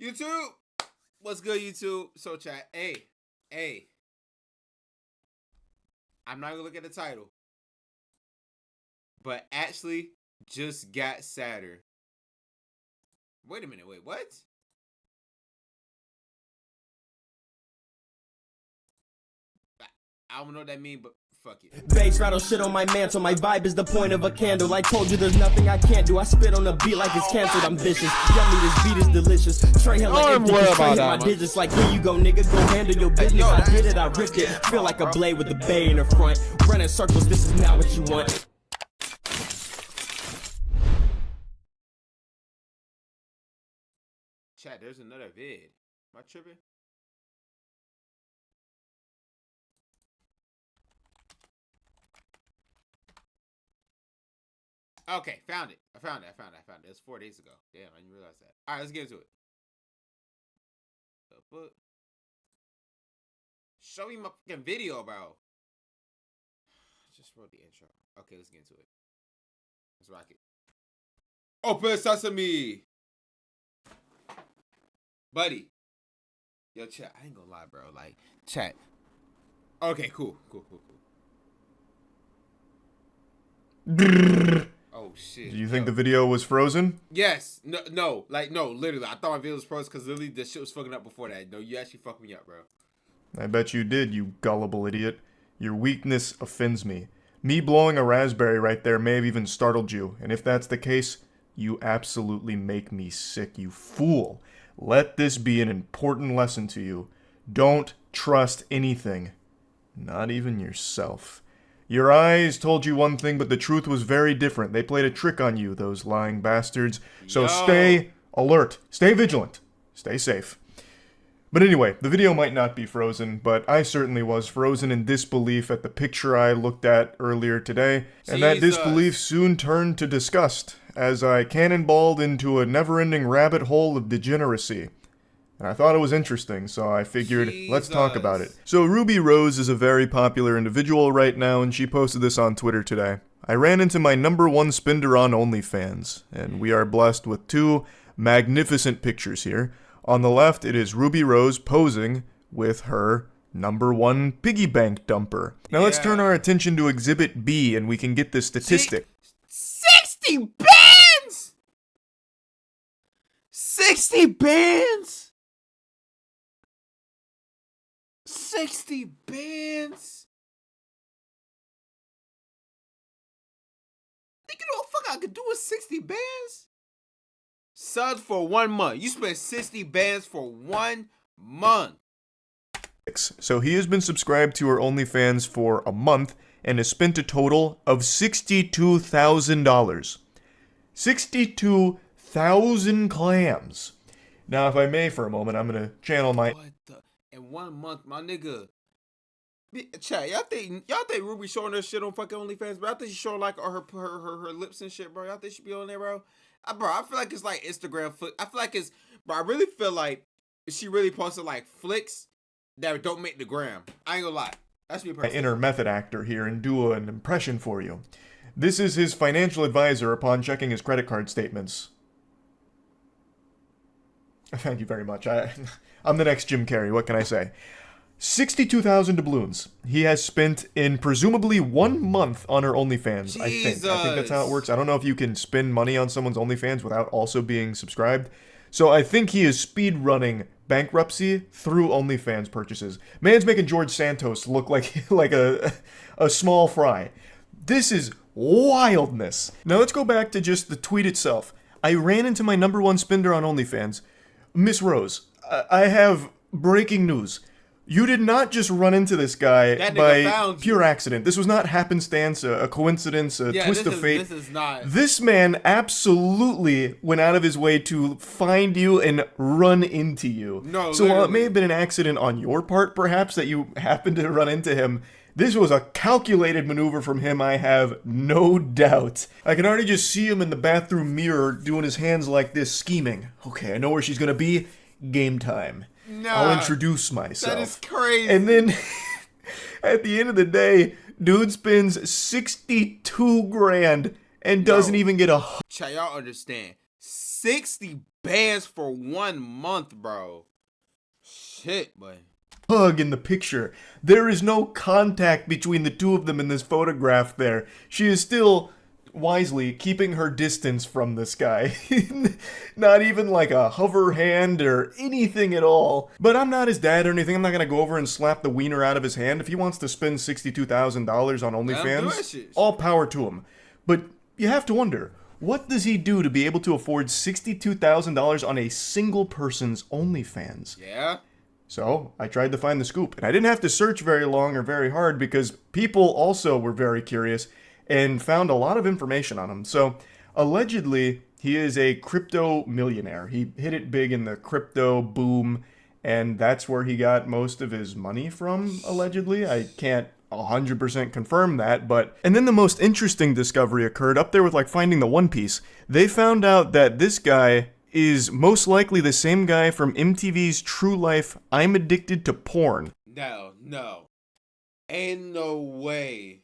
YouTube, what's good, YouTube? So, chat, hey, I'm not gonna look at the title, but actually just got sadder. Wait a minute, wait, what? I don't know what that means, but fuck it. Bass rattle shit on my mantle. My vibe is the point of a candle. I told you there's nothing I can't do. I spit on a beat like it's canceled. I'm vicious. Yummy, this beat is delicious. Trey hell like empty. Trey my digits like here you go, nigga. Go handle your business. I did it, I ripped it. Feel like a blade with a bay in the front. Running circles, this is not what you want. Chat, there's another vid. Am I tripping? Okay, found it. I found it. It was 4 days ago. Damn, I didn't realize that. All right, let's get into it. But show me my fucking video, bro. Just wrote the intro. Okay, let's get into it. Let's rock it. Open sesame, buddy. Yo, chat. I ain't gonna lie, bro. Like, chat. Okay, cool. Oh shit. Do you think the video was frozen? Yes. No, literally. I thought my video was frozen because literally the shit was fucking up before that. No, you actually fucked me up, bro. I bet you did, you gullible idiot. Your weakness offends me. Me blowing a raspberry right there may have even startled you, and if that's the case, you absolutely make me sick, you fool. Let this be an important lesson to you. Don't trust anything. Not even yourself. Your eyes told you one thing, but the truth was very different. They played a trick on you, those lying bastards. So stay alert. Stay vigilant. Stay safe. But anyway, the video might not be frozen, but I certainly was frozen in disbelief at the picture I looked at earlier today. And that disbelief soon turned to disgust, as I cannonballed into a never-ending rabbit hole of degeneracy. And I thought it was interesting, so I figured, let's talk about it. So Ruby Rose is a very popular individual right now, and she posted this on Twitter today. I ran into my #1 spender on OnlyFans, and we are blessed with two magnificent pictures here. On the left, it is Ruby Rose posing with her #1 piggy bank dumper. Now let's turn our attention to Exhibit B, and we can get this statistic. 60 bands! 60 bands! 60 bands. Think you know what the fuck I could do with 60 bands? Subs for 1 month. You spent 60 bands for 1 month. So he has been subscribed to her OnlyFans for a month and has spent a total of $62,000. 62,000 clams. Now, if I may for a moment, I'm going to channel my... What the... In 1 month, my nigga. Chat, y'all think Ruby showing her shit on fucking OnlyFans, bro? I think she showing like her lips and shit, bro. Y'all think she be on there, bro? Bro, I feel like it's like Instagram flick. I feel like it's, bro. I really feel like she really posted like flicks that don't make the gram. I ain't gonna lie. That's me personally. My inner method actor here and do an impression for you. This is his financial advisor upon checking his credit card statements. Thank you very much. I'm the next Jim Carrey. What can I say? 62,000 doubloons he has spent in presumably 1 month on her OnlyFans. I think that's how it works. I don't know if you can spend money on someone's OnlyFans without also being subscribed. So I think he is speed running bankruptcy through OnlyFans purchases. Man's making George Santos look like a small fry. This is wildness. Now let's go back to just the tweet itself. I ran into my #1 spender on OnlyFans. Miss Rose, I have breaking news. You did not just run into this guy by pure accident. This was not happenstance, a coincidence, a twist of fate. This is not. This man absolutely went out of his way to find you and run into you. No, so while it may have been an accident on your part, perhaps, that you happened to run into him, this was a calculated maneuver from him, I have no doubt. I can already just see him in the bathroom mirror doing his hands like this, scheming. Okay, I know where she's gonna be. Game time. Nah, I'll introduce myself. That is crazy. And then, at the end of the day, dude spends 62 grand and doesn't even get a... Chat, y'all understand. 60 bands for 1 month, bro. Shit, boy. Hug in the picture. There is no contact between the two of them in this photograph there. She is still wisely keeping her distance from this guy. Not even like a hover hand or anything at all. But I'm not his dad or anything. I'm not gonna go over and slap the wiener out of his hand. If he wants to spend $62,000 on OnlyFans, all power to him. But you have to wonder, what does he do to be able to afford $62,000 on a single person's OnlyFans? Yeah. So I tried to find the scoop, and I didn't have to search very long or very hard because people also were very curious and found a lot of information on him. So allegedly, he is a crypto millionaire. He hit it big in the crypto boom, and that's where he got most of his money from, allegedly. I can't 100% confirm that, but... And then the most interesting discovery occurred up there with, like, finding the One Piece. They found out that this guy is most likely the same guy from MTV's True Life, I'm Addicted to Porn. No. Ain't no way.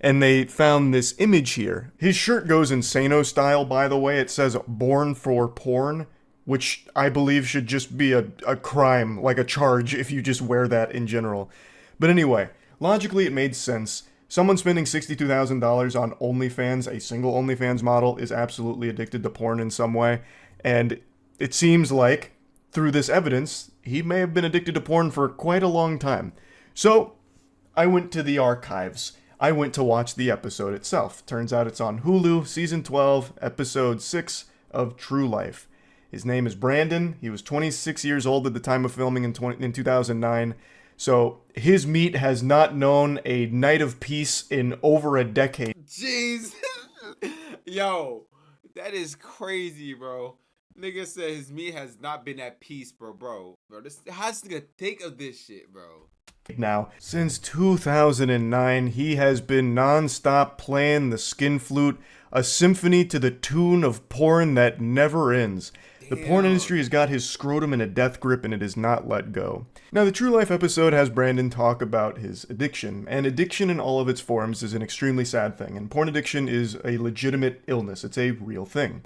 And they found this image here. His shirt goes insano style, by the way. It says Born for Porn, which I believe should just be a crime, like a charge, if you just wear that in general. But anyway, logically it made sense. Someone spending $62,000 on OnlyFans, a single OnlyFans model, is absolutely addicted to porn in some way. And it seems like, through this evidence, he may have been addicted to porn for quite a long time. So, I went to the archives. I went to watch the episode itself. Turns out it's on Hulu, Season 12, Episode 6 of True Life. His name is Brandon. He was 26 years old at the time of filming in 2009. So, his meat has not known a night of peace in over a decade. Jeez. Yo, that is crazy, bro. Nigga said his meat has not been at peace, bro. How's nigga think of this shit, bro? Now, since 2009, he has been non-stop playing the skin flute, a symphony to the tune of porn that never ends. The porn industry has got his scrotum in a death grip and it has not let go. Now, the True Life episode has Brandon talk about his addiction, and addiction in all of its forms is an extremely sad thing, and porn addiction is a legitimate illness. It's a real thing.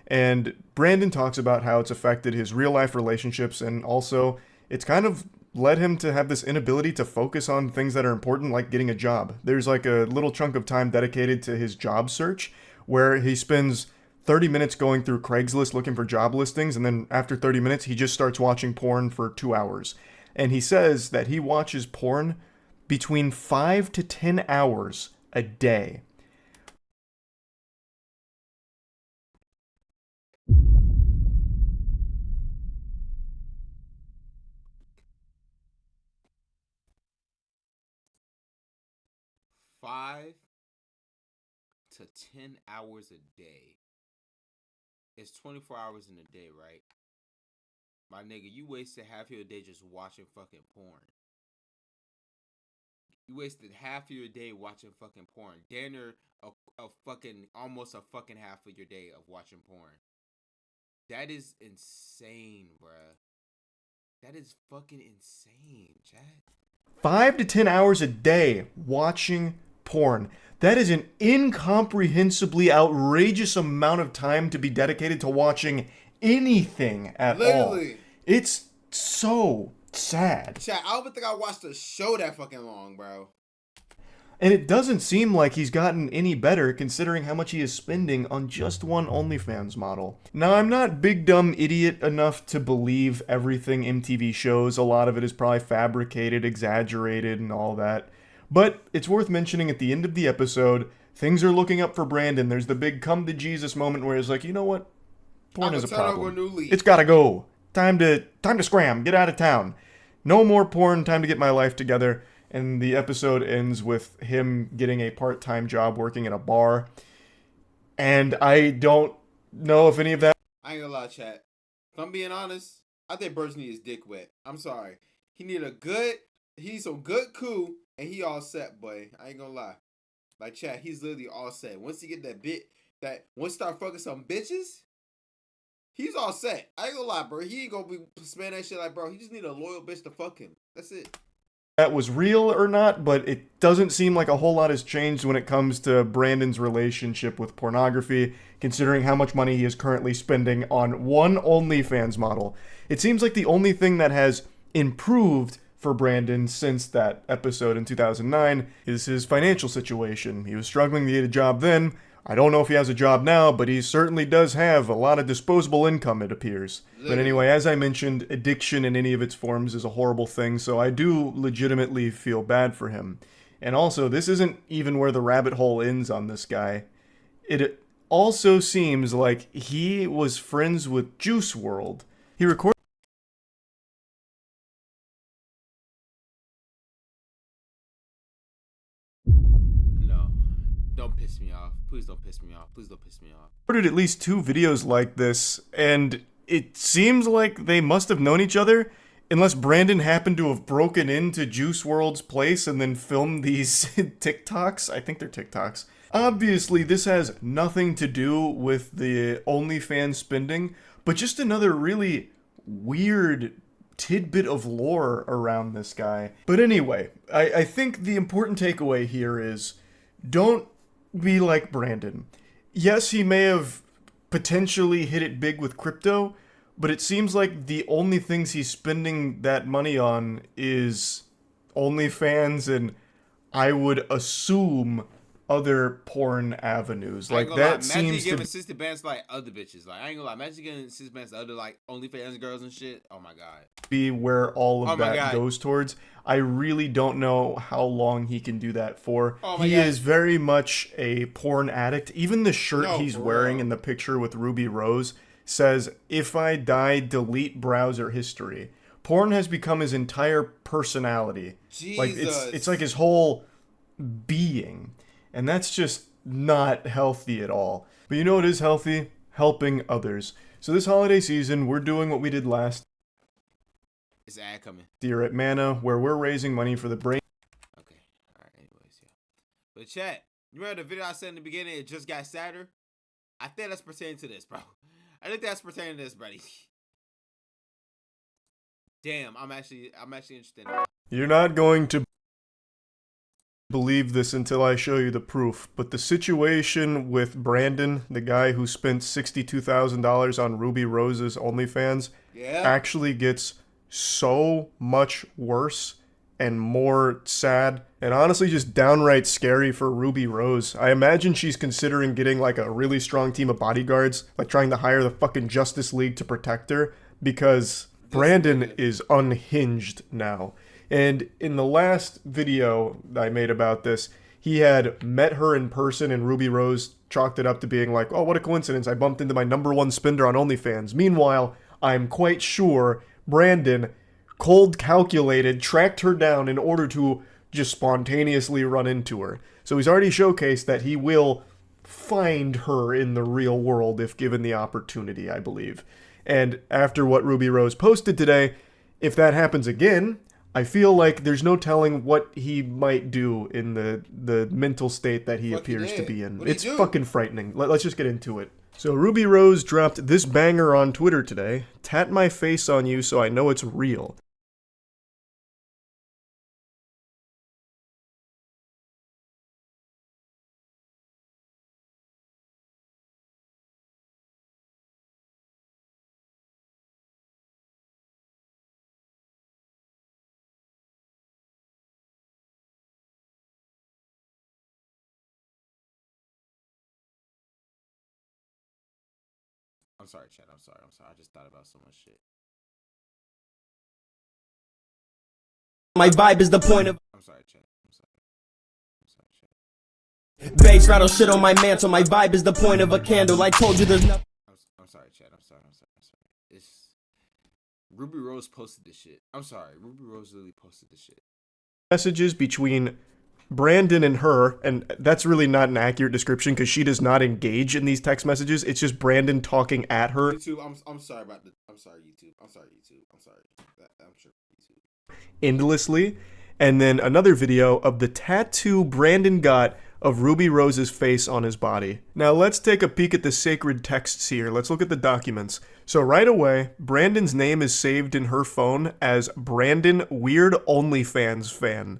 And Brandon talks about how it's affected his real-life relationships, and also it's kind of led him to have this inability to focus on things that are important, like getting a job. There's like a little chunk of time dedicated to his job search, where he spends 30 minutes going through Craigslist looking for job listings, and then after 30 minutes, he just starts watching porn for 2 hours. And he says that he watches porn between 5 to 10 hours a day. Five to 10 hours a day. It's 24 hours in a day, right? My nigga, you wasted half your day just watching fucking porn. You wasted half of your day watching fucking porn. Damn near a fucking, almost a fucking half of your day of watching porn. That is insane, bruh. That is fucking insane, chat. 5 to 10 hours a day watching porn. That is an incomprehensibly outrageous amount of time to be dedicated to watching anything at all. It's so sad. Chat, I don't even think I watched a show that fucking long, bro. And it doesn't seem like he's gotten any better considering how much he is spending on just one OnlyFans model. Now, I'm not big dumb idiot enough to believe everything MTV shows. A lot of it is probably fabricated, exaggerated, and all that. But it's worth mentioning at the end of the episode, things are looking up for Brandon. There's the big come to Jesus moment where he's like, you know what? Porn is a problem. It's gotta go. Time to scram. Get out of town. No more porn. Time to get my life together. And the episode ends with him getting a part-time job working at a bar. And I don't know if any of that... I ain't gonna lie, chat. If I'm being honest, I think Burst need his dick wet. I'm sorry. He need some good coup, and he all set, boy. I ain't gonna lie. Like, chat, he's literally all set. Once he get once he start fucking some bitches, he's all set. I ain't gonna lie, bro. He ain't gonna be spending that shit like, bro, he just need a loyal bitch to fuck him. That's it. that was real or not, but it doesn't seem like a whole lot has changed when it comes to Brandon's relationship with pornography, considering how much money he is currently spending on one OnlyFans model. It seems like the only thing that has improved for Brandon since that episode in 2009 is his financial situation. He was struggling to get a job then. I don't know if he has a job now, but he certainly does have a lot of disposable income, it appears. But anyway, as I mentioned, addiction in any of its forms is a horrible thing, so I do legitimately feel bad for him. And also, this isn't even where the rabbit hole ends on this guy. It also seems like he was friends with Juice WRLD. He recorded Don't piss me off. Please don't piss me off. Please don't piss me off. at least 2 videos like this, and it seems like they must have known each other, unless Brandon happened to have broken into Juice WRLD's place and then filmed these TikToks. I think they're TikToks. Obviously, this has nothing to do with the OnlyFans spending, but just another really weird tidbit of lore around this guy. But anyway, I think the important takeaway here is, don't be like Brandon. Yes, he may have potentially hit it big with crypto, but it seems like the only things he's spending that money on is OnlyFans and, I would assume, other porn avenues. Like, that seems to imagine giving assistant bands to, like, other bitches. Like, I ain't gonna lie. Imagine giving assistant bands to other, like, OnlyFans girls and shit. Oh my god. Be where all of that goes towards. I really don't know how long he can do that for. He is very much a porn addict. Even the shirt he's wearing in the picture with Ruby Rose says, "If I die, delete browser history." Porn has become his entire personality. Jesus. Like, it's like his whole being. And that's just not healthy at all. But you know what is healthy? Helping others. So this holiday season, we're doing what we did last It's an ad coming year at Mana, where we're raising money for the brain. Okay. Alright, anyways, yeah. But chat, you remember the video I said in the beginning, it just got sadder? I think that's pertaining to this, bro. I think that's pertaining to this, buddy. Damn, I'm actually interested in it. You're not going to believe this until I show you the proof, but the situation with Brandon, the guy who spent $62,000 on Ruby Rose's OnlyFans, actually gets so much worse and more sad, and honestly just downright scary for Ruby Rose. I imagine she's considering getting like a really strong team of bodyguards, like trying to hire the fucking Justice League to protect her, because Brandon is unhinged now. And in the last video I made about this, he had met her in person, and Ruby Rose chalked it up to being like, "Oh, what a coincidence, I bumped into my #1 spender on OnlyFans." Meanwhile, I'm quite sure Brandon, cold calculated, tracked her down in order to just spontaneously run into her. So he's already showcased that he will find her in the real world if given the opportunity, I believe. And after what Ruby Rose posted today, if that happens again, I feel like there's no telling what he might do in the mental state that he appears to be in. It's fucking frightening. Let's just get into it. So Ruby Rose dropped this banger on Twitter today. "Tat my face on you so I know it's real." I'm sorry, chat. I'm sorry. I just thought about so much shit. My vibe is the point of. I'm sorry, chat. I'm sorry, chat. Bass rattle shit on my mantle. My vibe is the point of a candle. I told you there's nothing. I'm sorry, chat. I'm sorry. It's Ruby Rose posted this shit. I'm sorry. Ruby Rose literally posted this shit. Messages between Brandon and her, and that's really not an accurate description because she does not engage in these text messages. It's just Brandon talking at her. YouTube, I'm sorry about the. I'm sorry, YouTube. I'm sorry, YouTube. I'm sorry. I'm sure YouTube. Endlessly. And then another video of the tattoo Brandon got of Ruby Rose's face on his body. Now let's take a peek at the sacred texts here. Let's look at the documents. So right away, Brandon's name is saved in her phone as Brandon Weird OnlyFans Fan.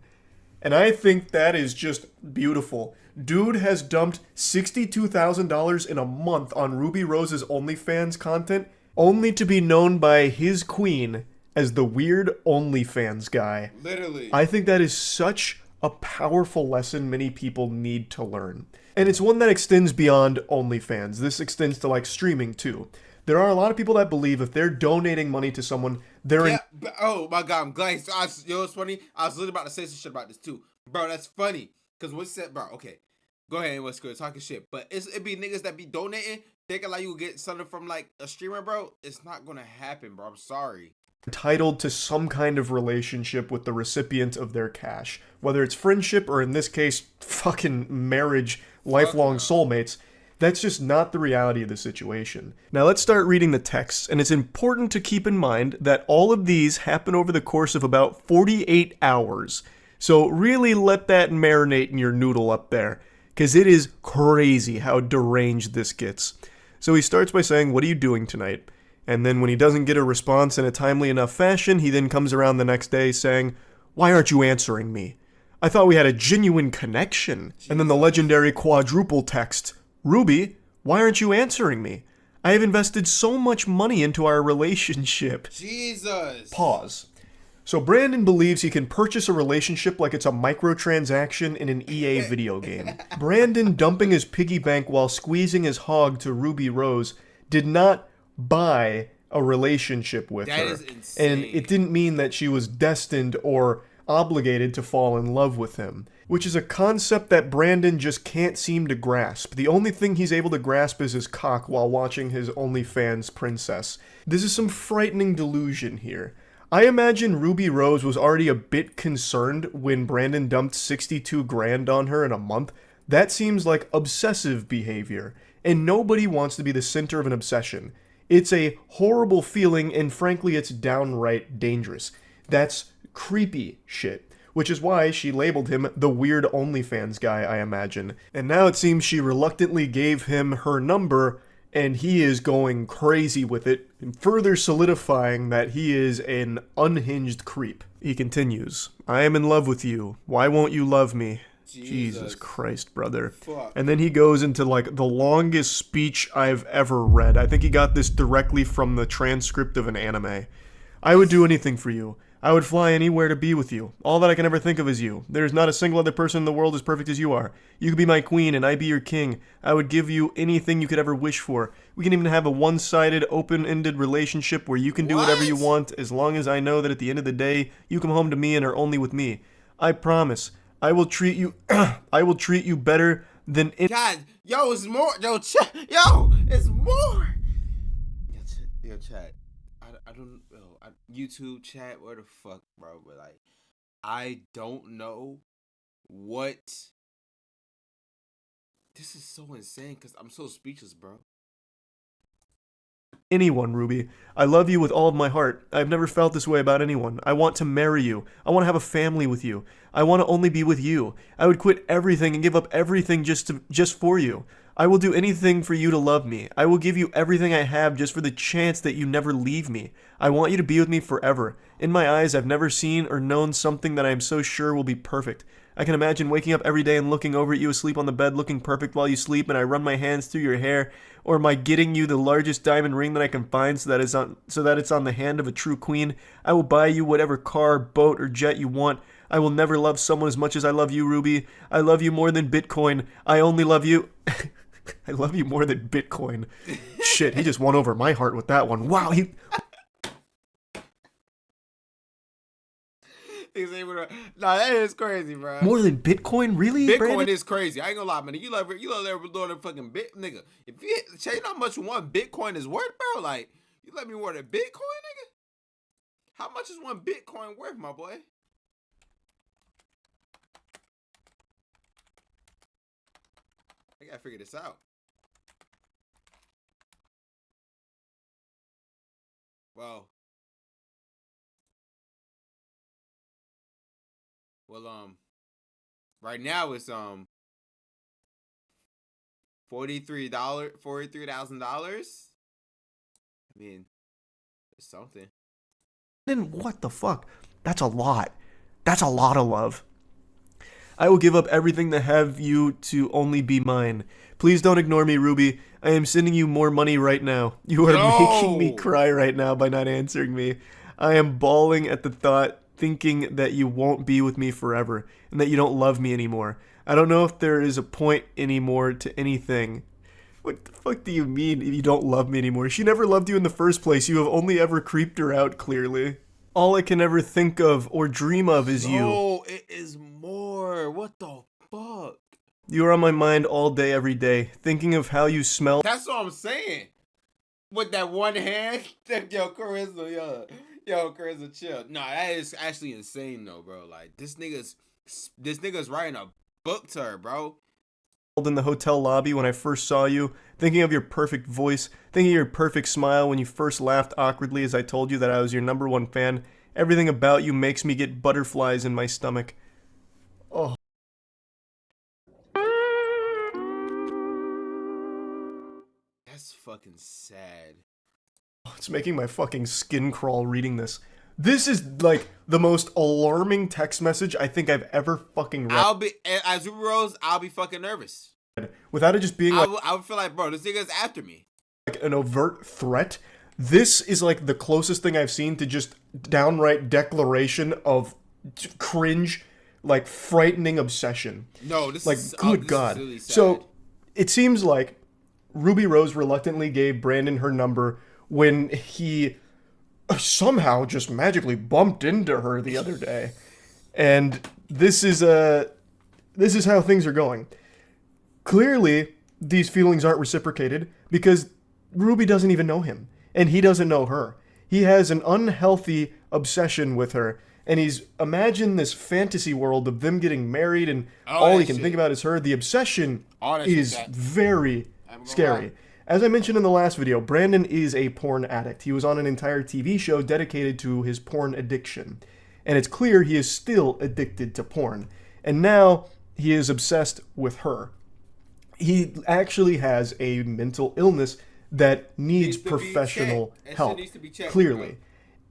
And I think that is just beautiful. Dude has dumped $62,000 in a month on Ruby Rose's OnlyFans content, only to be known by his queen as the Weird OnlyFans guy. Literally. I think that is such a powerful lesson many people need to learn. And it's one that extends beyond OnlyFans. This extends to like streaming too. There are a lot of people that believe if they're donating money to someone, they're oh my god, I'm glad. You know what's funny? I was literally about to say some shit about this too. Bro, that's funny. Cause what you said, bro, okay. Go ahead and what's good, talking shit. But it be niggas that be donating, thinking like you will get something from like a streamer, bro. It's not gonna happen, bro. I'm sorry. entitled to some kind of relationship with the recipient of their cash. Whether it's friendship or in this case, fucking marriage, lifelong soulmates. That's just not the reality of the situation. Now let's start reading the texts, and it's important to keep in mind that all of these happen over the course of about 48 hours. So really let that marinate in your noodle up there, because it is crazy how deranged this gets. So he starts by saying, "What are you doing tonight?" And then when he doesn't get a response in a timely enough fashion, he then comes around the next day saying, "Why aren't you answering me? I thought we had a genuine connection." And then the legendary quadruple text, "Ruby, why aren't you answering me? I have invested so much money into our relationship." Jesus. Pause. So Brandon believes he can purchase a relationship like it's a microtransaction in an EA video game. Brandon dumping his piggy bank while squeezing his hog to Ruby Rose did not buy a relationship with her. That is insane. And it didn't mean that she was destined or obligated to fall in love with him, which is a concept that Brandon just can't seem to grasp. The only thing he's able to grasp is his cock while watching his OnlyFans princess. This is some frightening delusion here. I imagine Ruby Rose was already a bit concerned when Brandon dumped 62 grand on her in a month. That seems like obsessive behavior, and nobody wants to be the center of an obsession. It's a horrible feeling, and frankly, it's downright dangerous. That's creepy shit, which is why she labeled him the weird OnlyFans guy, I imagine. And now it seems she reluctantly gave him her number, and he is going crazy with it, further solidifying that he is an unhinged creep. He continues, "I am in love with you. Why won't you love me?" Jesus Christ, brother. Fuck. And then he goes into like the longest speech I've ever read. I think he got this directly from the transcript of an anime. "I would do anything for you. I would fly anywhere to be with you. All that I can ever think of is you. There is not a single other person in the world as perfect as you are. You could be my queen and I be your king. I would give you anything you could ever wish for. We can even have a one-sided, open-ended relationship where you can do whatever you want as long as I know that at the end of the day, you come home to me and are only with me. I promise. I will treat you I will treat you better than God, yo, it's more. Yo, yo, it's more. Yo, chat. I don't know. YouTube chat, where the fuck, bro? But like, I don't know what. This is so insane because I'm so speechless, bro. anyone, Ruby. I love you with all of my heart. I've never felt this way about anyone. I want to marry you. I want to have a family with you. I want to only be with you. I would quit everything and give up everything just for you. I will do anything for you to love me. I will give you everything I have just for the chance that you never leave me. I want you to be with me forever. In my eyes, I've never seen or known something that I am so sure will be perfect. I can imagine waking up every day and looking over at you asleep on the bed looking perfect while you sleep, and I run my hands through your hair, or my getting you the largest diamond ring that I can find so that it's on the hand of a true queen. I will buy you whatever car, boat, or jet you want. I will never love someone as much as I love you, Ruby. I love you more than Bitcoin. I only love you. I love you more than Bitcoin. Shit, he just won over my heart with that one. Wow, he... He's able to. Nah, that is crazy, bro. More than Bitcoin? Really, Bitcoin Brandon? is crazy. I ain't gonna lie, man. You love every little fucking bit, nigga. If you tell you how much one Bitcoin is worth, bro. Like, you let me more than Bitcoin, nigga. How much is one Bitcoin worth, my boy? I gotta figure this out. Well, right now it's $43,000. I mean, it's something. Then what the fuck? That's a lot. That's a lot of love. I will give up everything to have you to only be mine. Please don't ignore me, Ruby. I am sending you more money right now. You are making me cry right now by not answering me. I am bawling at the thought, thinking that you won't be with me forever, and that you don't love me anymore. I don't know if there is a point anymore to anything. What the fuck do you mean you don't love me anymore? She never loved you in the first place. You have only ever creeped her out, clearly. All I can ever think of or dream of is you. Oh, it is more. What the fuck? You are on my mind all day, every day, thinking of how you smell. That's what I'm saying. With that one hand, yo, Carissa, yo, Carissa, chill. No, that is actually insane, though, bro. Like this nigga's writing a book to her, bro. In the hotel lobby when I first saw you, thinking of your perfect voice, thinking of your perfect smile when you first laughed awkwardly as I told you that I was your #1 fan. Everything about you makes me get butterflies in my stomach. Oh. That's fucking sad. It's making my fucking skin crawl reading this. This is like the most alarming text message I think I've ever fucking read. As Ruby Rose, I'll be fucking nervous. Without it just being like, I would feel like, bro, this nigga's after me. Like an overt threat. This is like the closest thing I've seen to just downright declaration of cringe, like frightening obsession. No, this like, is good this God. Is really sad. So it seems like Ruby Rose reluctantly gave Brandon her number when he somehow just magically bumped into her the other day. And this is how things are going. Clearly, these feelings aren't reciprocated because Ruby doesn't even know him, and he doesn't know her. He has an unhealthy obsession with her, and he's imagined this fantasy world of them getting married, and all he can think about is her. The obsession is very scary. As I mentioned in the last video, Brandon is a porn addict. He was on an entire TV show dedicated to his porn addiction, and it's clear he is still addicted to porn, and now he is obsessed with her. He actually has a mental illness that needs professional help, clearly.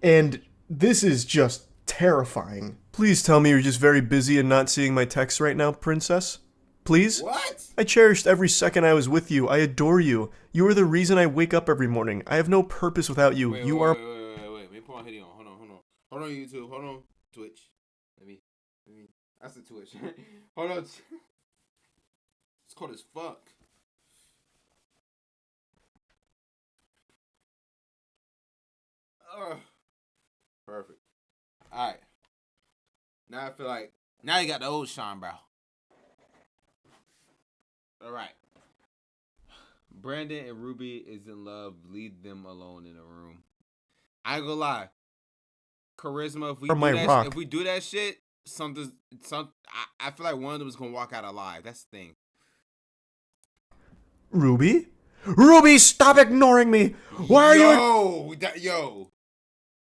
And this is just terrifying. Please tell me you're just very busy and not seeing my texts right now, princess. Please? What? I cherished every second I was with you. I adore you. You are the reason I wake up every morning. I have no purpose without you. Wait, you wait, are... Wait. Let me put my hoodie on. Hold on. Hold on, YouTube. Hold on, Twitch. Let me. That's the Twitch. Hold on. It's cold as fuck. Perfect. Alright. Now I feel like, now you got the old Sean, bro. Alright. Brandon and Ruby is in love. Leave them alone in a room. I ain't gonna lie. Charisma, if we do that shit, I feel like one of them is gonna walk out alive. That's the thing. Ruby? Ruby, stop ignoring me! Why are you...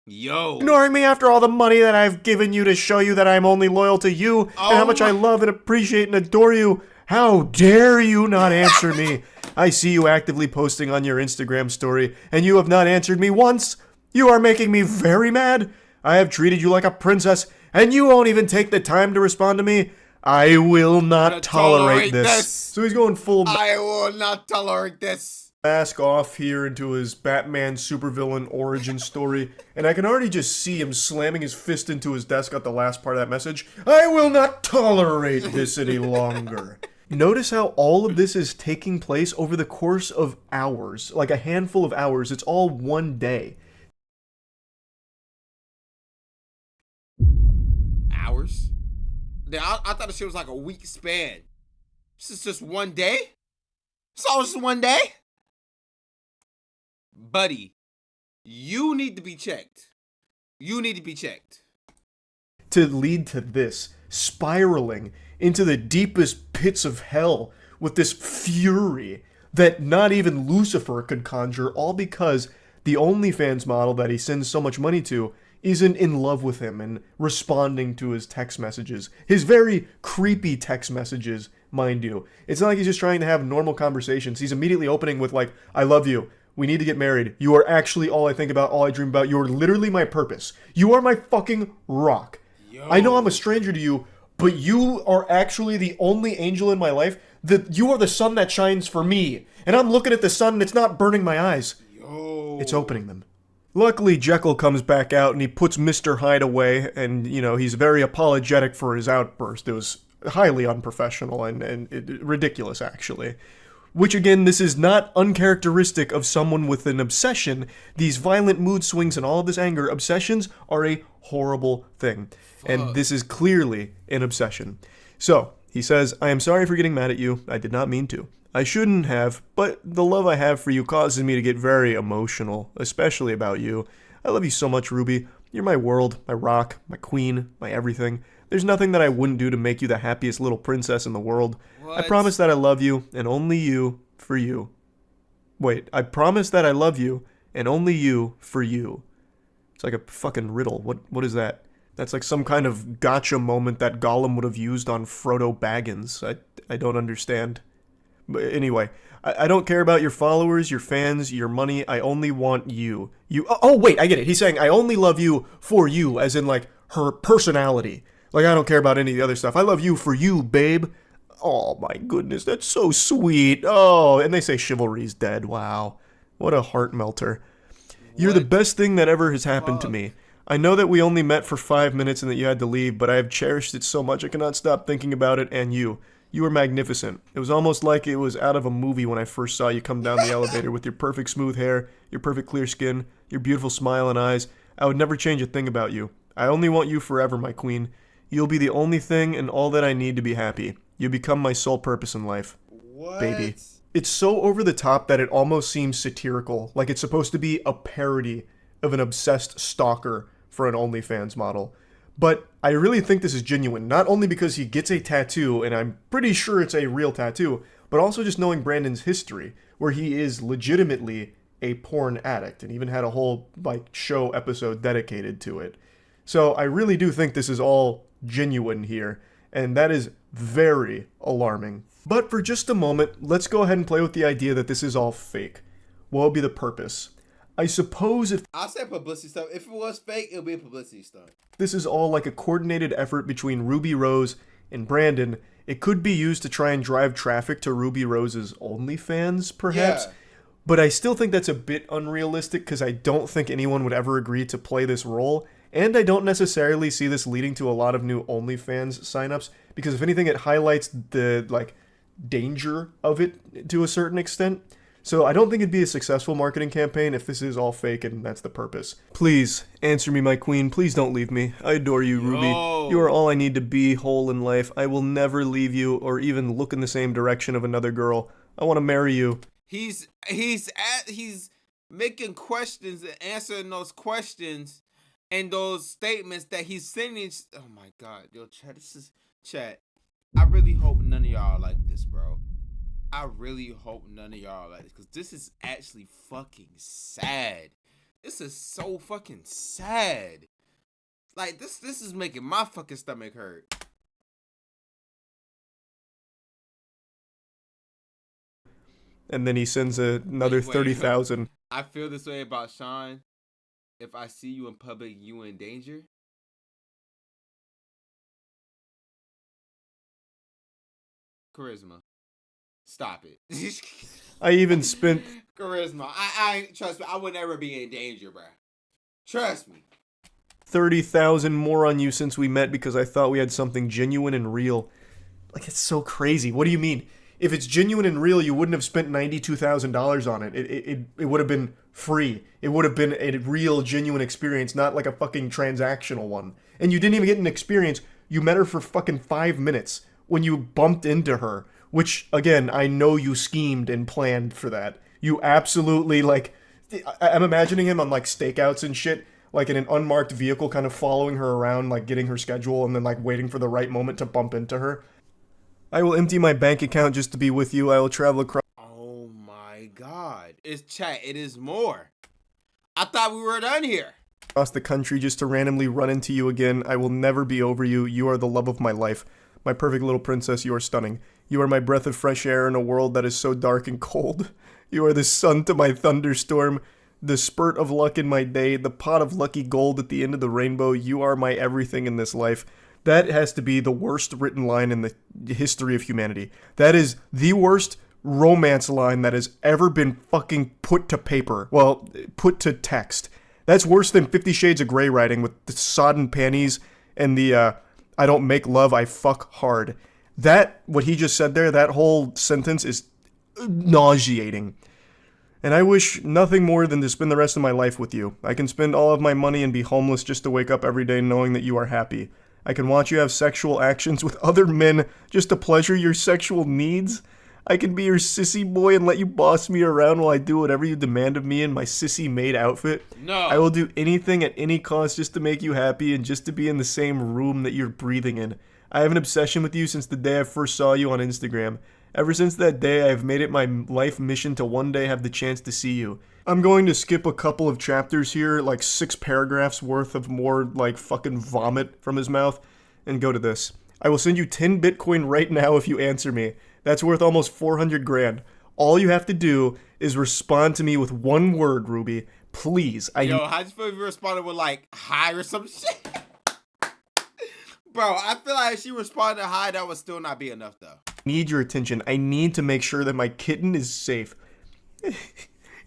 Yo. Ignoring me after all the money that I've given you to show you that I'm only loyal to you and how much I love and appreciate and adore you. How dare you not answer me? I see you actively posting on your Instagram story and you have not answered me once. You are making me very mad. I have treated you like a princess and you won't even take the time to respond to me. I will not tolerate this. So he's going full... I will not tolerate this. Mask off here into his Batman supervillain origin story, and I can already just see him slamming his fist into his desk at the last part of that message. I will not tolerate this any longer. Notice how all of this is taking place over the course of hours, like a handful of hours. It's all one day. Hours? I thought the shit was like a week span. This is just one day? It's all just one day? Buddy, you need to be checked. You need to be checked. To lead to this, spiraling into the deepest pits of hell with this fury that not even Lucifer could conjure, all because the OnlyFans model that he sends so much money to isn't in love with him and responding to his text messages. His very creepy text messages mind you. It's not like he's just trying to have normal conversations. He's immediately opening with like, I love you. We need to get married. You are actually all I think about, all I dream about. You are literally my purpose. You are my fucking rock. Yo. I know I'm a stranger to you, but you are actually the only angel in my life. You are the sun that shines for me. And I'm looking at the sun and it's not burning my eyes. Yo. It's opening them. Luckily, Jekyll comes back out and he puts Mr. Hyde away, and, you know, he's very apologetic for his outburst. It was highly unprofessional and ridiculous, actually. Which, again, this is not uncharacteristic of someone with an obsession. These violent mood swings and all of this anger, obsessions are a horrible thing. And this is clearly an obsession. So, he says, I am sorry for getting mad at you. I did not mean to. I shouldn't have, but the love I have for you causes me to get very emotional, especially about you. I love you so much, Ruby. You're my world, my rock, my queen, my everything. There's nothing that I wouldn't do to make you the happiest little princess in the world. What? I promise that I love you, and only you, for you. Wait, I promise that I love you, and only you, for you. It's like a fucking riddle. What is that? That's like some kind of gotcha moment that Gollum would have used on Frodo Baggins. I don't understand. But anyway, I don't care about your followers, your fans, your money. I only want you. Oh, wait, I get it. He's saying, I only love you for you, as in, like, her personality. Like, I don't care about any of the other stuff. I love you for you, babe. Oh, my goodness, that's so sweet. Oh, and they say chivalry's dead. Wow. What a heart melter. You're the best thing that ever has happened to me. I know that we only met for 5 minutes and that you had to leave, but I have cherished it so much I cannot stop thinking about it and you. You were magnificent. It was almost like it was out of a movie when I first saw you come down the elevator with your perfect smooth hair, your perfect clear skin, your beautiful smile and eyes. I would never change a thing about you. I only want you forever, my queen. You'll be the only thing and all that I need to be happy. You become my sole purpose in life. What? Baby. It's so over the top that it almost seems satirical, like it's supposed to be a parody of an obsessed stalker for an OnlyFans model. But I really think this is genuine, not only because he gets a tattoo, and I'm pretty sure it's a real tattoo, but also just knowing Brandon's history, where he is legitimately a porn addict, and even had a whole, like, show episode dedicated to it. So I really do think this is all genuine here, and that is very alarming. But for just a moment, let's go ahead and play with the idea that this is all fake. What would be the purpose? I suppose if I said publicity stuff. If it was fake, it would be a publicity stunt. This is all like a coordinated effort between Ruby Rose and Brandon. It could be used to try and drive traffic to Ruby Rose's OnlyFans, perhaps. Yeah. But I still think that's a bit unrealistic because I don't think anyone would ever agree to play this role. And I don't necessarily see this leading to a lot of new OnlyFans signups because if anything, it highlights the like danger of it to a certain extent. So I don't think it'd be a successful marketing campaign if this is all fake and that's the purpose. Please, answer me, my queen. Please don't leave me. I adore you, Ruby. You are all I need to be whole in life. I will never leave you or even look in the same direction of another girl. I want to marry you. He's making questions and answering those questions and those statements that he's sending. Oh my God, yo, chat. I really hope none of y'all like this, bro. I really hope none of y'all like this because this is actually fucking sad. This is so fucking sad. Like this is making my fucking stomach hurt. And then he sends another 30,000. I feel this way about Sean. If I see you in public, you in danger. Charisma. Stop it. I even spent charisma. I trust me. I would never be in danger, bro. Trust me. 30,000 more on you since we met because I thought we had something genuine and real. Like, it's so crazy. What do you mean? If it's genuine and real, you wouldn't have spent $92,000 on it. It would have been free. It would have been a real, genuine experience, not like a fucking transactional one. And you didn't even get an experience. You met her for fucking 5 minutes when you bumped into her. Which, again, I know you schemed and planned for that. You absolutely, like, I'm imagining him on, like, stakeouts and shit, like, in an unmarked vehicle, kind of following her around, like, getting her schedule, and then, like, waiting for the right moment to bump into her. I will empty my bank account just to be with you. I will travel across... Oh, my God. It's chat. It is more. I thought we were done here. Across the country just to randomly run into you again. I will never be over you. You are the love of my life. My perfect little princess, you are stunning. You are my breath of fresh air in a world that is so dark and cold. You are the sun to my thunderstorm, the spurt of luck in my day, the pot of lucky gold at the end of the rainbow. You are my everything in this life. That has to be the worst written line in the history of humanity. That is the worst romance line that has ever been fucking put to paper. Well, put to text. That's worse than 50 Shades of Grey writing with the sodden panties and the, I don't make love, I fuck hard. That, what he just said there, that whole sentence is nauseating. And I wish nothing more than to spend the rest of my life with you. I can spend all of my money and be homeless just to wake up every day knowing that you are happy. I can watch you have sexual actions with other men just to pleasure your sexual needs. I can be your sissy boy and let you boss me around while I do whatever you demand of me in my sissy maid outfit. No. I will do anything at any cost just to make you happy and just to be in the same room that you're breathing in. I have an obsession with you since the day I first saw you on Instagram. Ever since that day, I have made it my life mission to one day have the chance to see you. I'm going to skip a couple of chapters here, like 6 paragraphs worth of more, like, fucking vomit from his mouth, and go to this. I will send you 10 Bitcoin right now if you answer me. That's worth almost 400 grand. All you have to do is respond to me with one word, Ruby. Please. Yo, how'd you feel if you responded with, like, hi or some shit? Bro, I feel like if she responded hi, that would still not be enough, though. Need your attention. I need to make sure that my kitten is safe.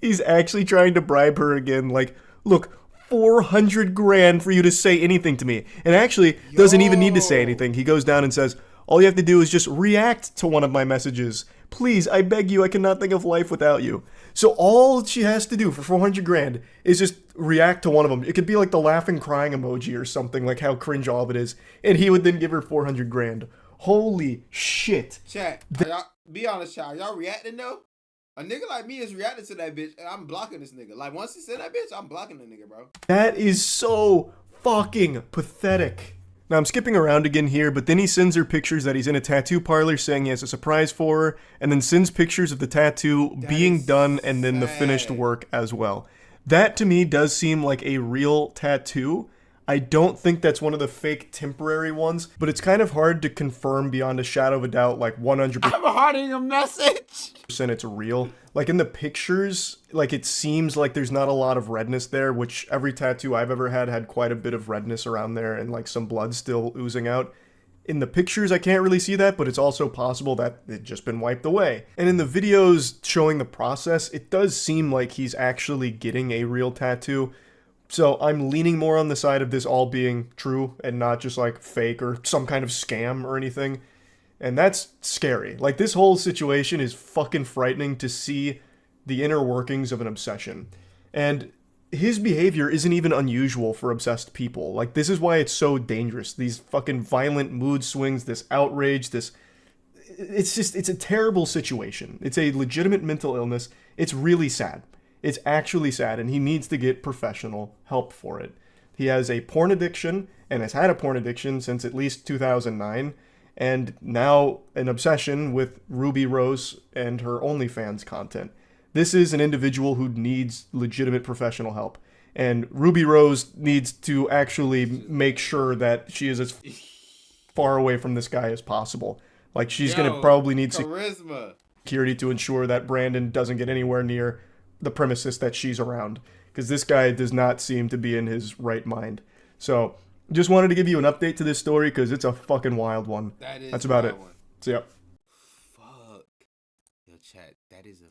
He's actually trying to bribe her again. Like, look, 400 grand for you to say anything to me. And actually, doesn't even need to say anything. He goes down and says, all you have to do is just react to one of my messages. Please, I beg you, I cannot think of life without you. So all she has to do for 400 grand is just react to one of them. It could be like the laughing, crying emoji or something, like how cringe all of it is. And he would then give her 400 grand. Holy shit. Chat, y'all, be honest, y'all. Y'all reacting though? A nigga like me is reacting to that bitch, and I'm blocking this nigga. Like, once he said that bitch, I'm blocking the nigga, bro. That is so fucking pathetic. Now, I'm skipping around again here, but then he sends her pictures that he's in a tattoo parlor saying he has a surprise for her, and then sends pictures of the tattoo being done and then the finished work as well. That, to me, does seem like a real tattoo. I don't think that's one of the fake temporary ones, but it's kind of hard to confirm beyond a shadow of a doubt, like 100%. I'm hiding a message. It's real. Like in the pictures, like it seems like there's not a lot of redness there, which every tattoo I've ever had quite a bit of redness around there and like some blood still oozing out. In the pictures, I can't really see that, but it's also possible that it's just been wiped away. And in the videos showing the process, it does seem like he's actually getting a real tattoo. So I'm leaning more on the side of this all being true and not just like fake or some kind of scam or anything. And that's scary. Like, this whole situation is fucking frightening to see the inner workings of an obsession. And his behavior isn't even unusual for obsessed people. Like, this is why it's so dangerous. These fucking violent mood swings, this outrage, this... It's a terrible situation. It's a legitimate mental illness. It's really sad. It's actually sad, and he needs to get professional help for it. He has a porn addiction, and has had a porn addiction since at least 2009, and now an obsession with Ruby Rose and her OnlyFans content. This is an individual who needs legitimate professional help, and Ruby Rose needs to actually make sure that she is as far away from this guy as possible. Like, she's going to probably need security to ensure that Brandon doesn't get anywhere near the premises that she's around, because this guy does not seem to be in his right mind. So just wanted to give you an update to this story because it's a fucking wild one. That's about it. So, yeah. Fuck. Yo, chat, that is a